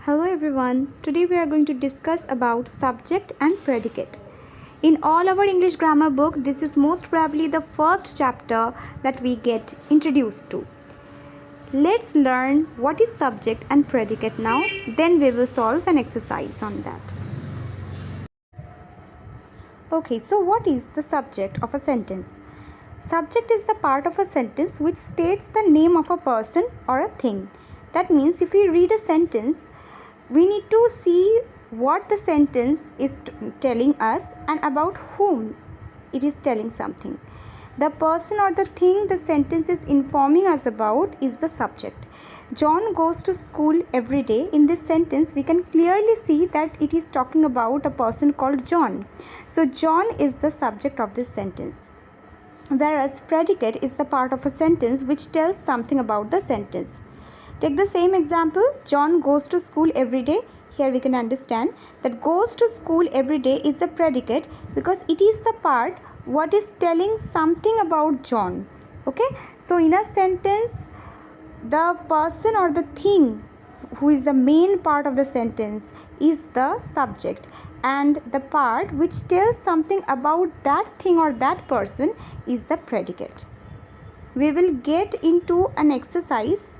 Hello everyone. Today we are going to discuss about subject and predicate. In all our English grammar book, this is most probably the first chapter that we get introduced to. Let's learn what is subject and predicate now, then we will solve an exercise on that. Okay, so what is the subject of a sentence? Subject is the part of a sentence which states the name of a person or a thing. That means if we read a sentence, we need to see what the sentence is telling us and about whom it is telling something. The person or the thing the sentence is informing us about is the subject. John goes to school every day. In this sentence, we can clearly see that it is talking about a person called John. So John is the subject of this sentence. Whereas predicate is the part of a sentence which tells something about the sentence. Take the same example, John goes to school every day. Here we can understand that goes to school every day is the predicate because it is the part what is telling something about John. Okay, so in a sentence, the person or the thing who is the main part of the sentence is the subject, and the part which tells something about that thing or that person is the predicate. We will get into an exercise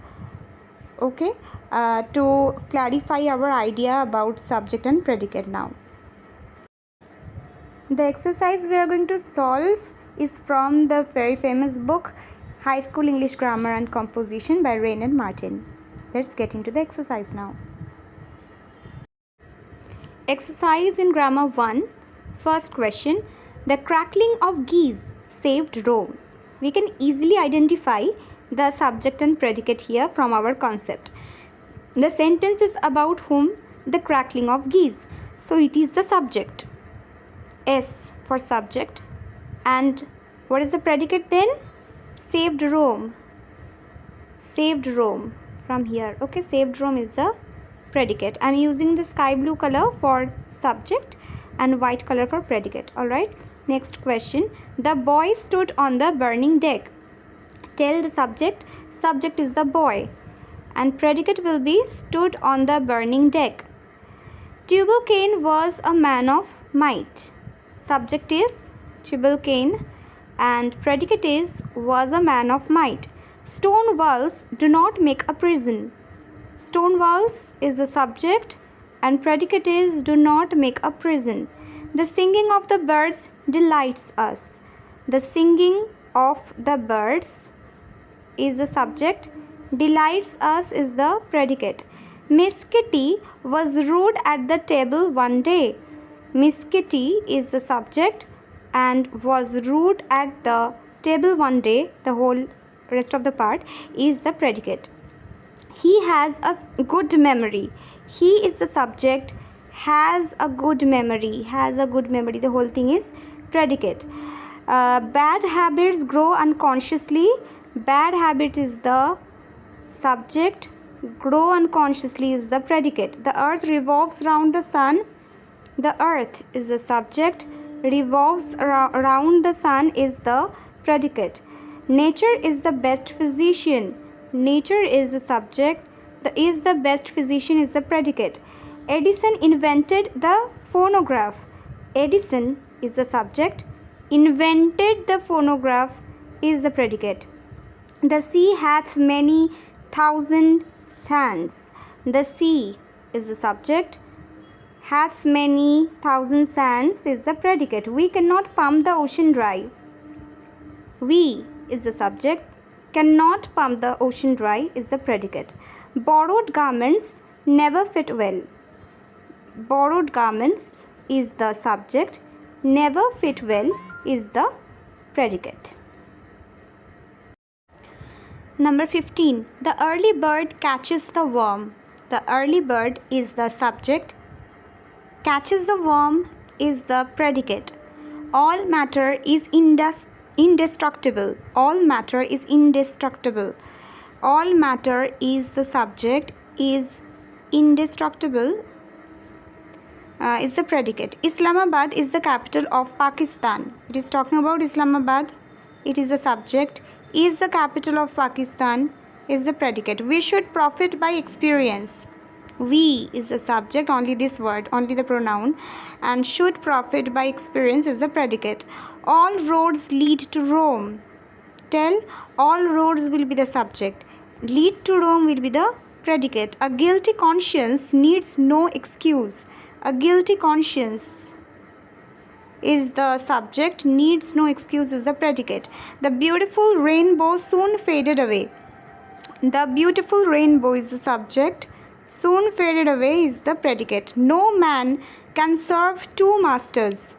to clarify our idea about subject and predicate now. The exercise we are going to solve is from the very famous book High School English Grammar and Composition by Wren and Martin. Let's get into the exercise now. Exercise in Grammar 1. First question. The crackling of geese saved Rome. We can easily identify the subject and predicate here from our concept. The sentence is about whom? The crackling of geese. So it is the subject. S for subject. And what is the predicate then? Saved Rome. Saved Rome from here. Okay, saved Rome is the predicate. I am using the sky blue color for subject and white color for predicate. Alright. Next question. The boy stood on the burning deck. Tell the subject. Subject is the boy. And predicate will be stood on the burning deck. Tubal-Cain was a man of might. Subject is Tubal-Cain and predicate is was a man of might. Stone walls do not make a prison. Stone walls is the subject and predicate is do not make a prison. The singing of the birds delights us. The singing of the birds is the subject. Delights us is the predicate. Miss Kitty was rude at the table one day. Miss Kitty is the subject and was rude at the table one day. The whole rest of the part is the predicate. He has a good memory. He is the subject. Has a good memory. Has a good memory. The whole thing is predicate. Bad habits grow unconsciously. Bad habit is the subject. Grow unconsciously is the predicate. The earth revolves around the sun. The earth is the subject. Revolves around the sun is the predicate. Nature is the best physician. Nature is the subject. The is the best physician is the predicate. Edison invented the phonograph. Edison is the subject. Invented the phonograph is the predicate. The sea hath many thousand sands. The sea is the subject. Hath many thousand sands is the predicate. We cannot pump the ocean dry. We is the subject. Cannot pump the ocean dry is the predicate. Borrowed garments never fit well. Borrowed garments is the subject. Never fit well is the predicate. Number 15. The early bird catches the worm. The early bird is the subject. Catches the worm is the predicate. All matter is indestructible. All matter is indestructible. All matter is the subject. Is indestructible is the predicate. Islamabad is the capital of Pakistan. It is talking about Islamabad. It is the subject. Is the capital of Pakistan is the predicate. We should profit by experience. We is the subject, only this word, only the pronoun, and should profit by experience is the predicate. All roads lead to Rome. Tell, all roads will be the subject. Lead to Rome will be the predicate. A guilty conscience needs no excuse. A guilty conscience is the subject, needs no excuse is the predicate. The beautiful rainbow soon faded away. The beautiful rainbow is the subject, soon faded away is the predicate. No man can serve two masters.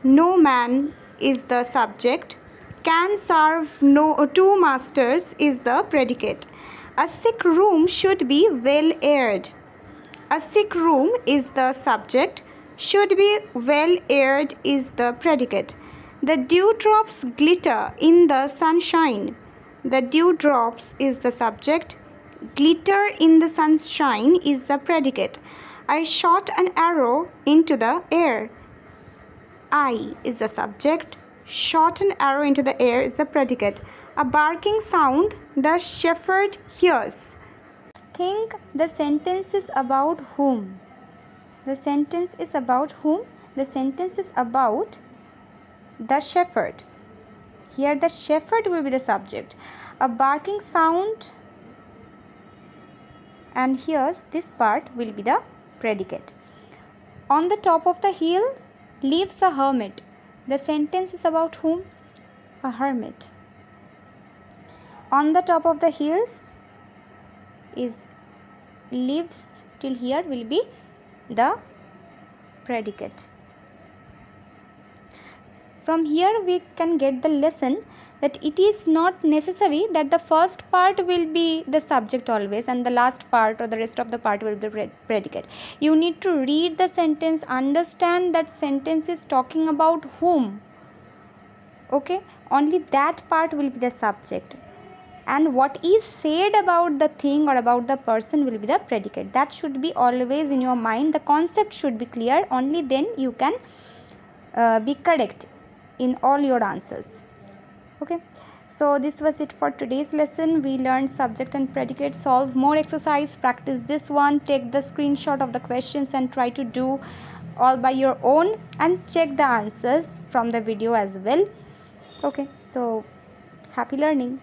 No man is the subject, can serve two masters is the predicate. A sick room should be well aired. A sick room is the subject, should be well aired is the predicate. The dewdrops glitter in the sunshine. The dewdrops is the subject, glitter in the sunshine is the predicate. I shot an arrow into the air. I is the subject, shot an arrow into the air is the predicate. A barking sound the shepherd hears. Think the sentence is about whom? The sentence is about whom? The sentence is about the shepherd. Here the shepherd will be the subject. A barking sound, and here's this part will be the predicate. On the top of the hill lives a hermit. The sentence is about whom? A hermit. On the top of the hills is lives, till here will be the predicate. From here we can get the lesson that it is not necessary that the first part will be the subject always and the last part or the rest of the part will be predicate. You need to read the sentence, understand that sentence is talking about whom. Okay, only that part will be the subject, and what is said about the thing or about the person will be the predicate. That should be always in your mind. The concept should be clear, only then you can be correct in all your answers. Okay, so this was it for today's lesson. We learned subject and predicate. Solve more exercise, practice this one, take the screenshot of the questions and try to do all by your own and check the answers from the video as well. Okay, so happy learning.